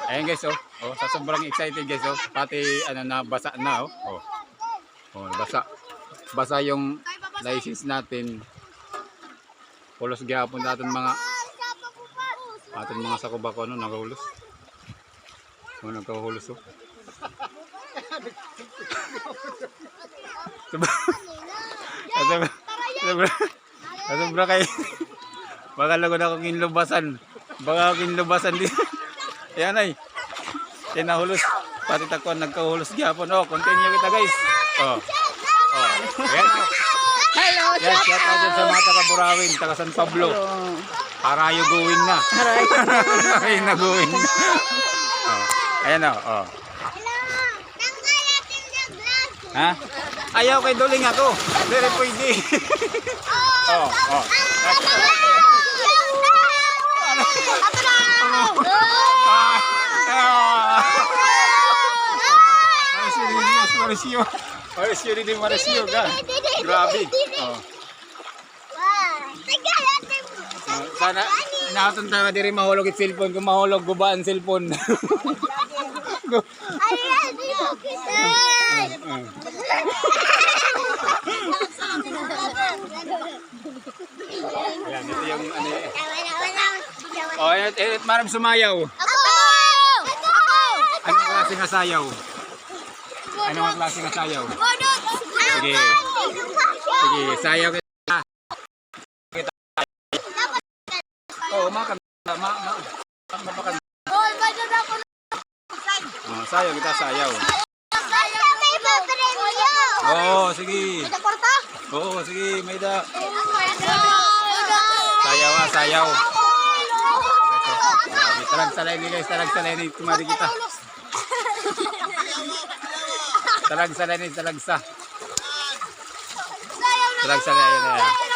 Ayan guys, oh. Oh, sa sobrang excited guys, oh. Pati ano na basa na, oh. Oh. Oh, basa. Basa yung license natin. Pulos gyapon natin mga sakubako ano nakahulos. Oh, nakahulos, oh. Sobra kay. Baka lagod ako kinlubasan. Baka kinlubasan din. Ayan ay. Tinahulos. Pati takon nagkahulos gyapon. Oh, continue kita guys. Oh. Oh. Ayan. Hello, Yes, shout out dyan sa mga taga-Burawin, taga San Pablo. Harayo going na. Harayo na going na. Oh. Ayan o. Oh. Ha? Ayaw kay duling ako. Dere pwede. Oh, oh. Marisyo ka. Grabe. Oh. Sana inaatong tanga diri mahulog it cellphone kung mahulog gubaan cellphone. Ayan, ito yung ano eh. Oh, et maram sumayaw. Anong klase nga sayaw? Anong klase nga sayaw? Sige. Sige, sayaw kita. Oh, oh, sayaw kita, sayaw. Oh, sige. Oo, sige, may da. Sayaw ah, sayaw. Talag salay ni guys, talag salay ni kumari kita. Talag salay ni, talag sa. Talag salay na.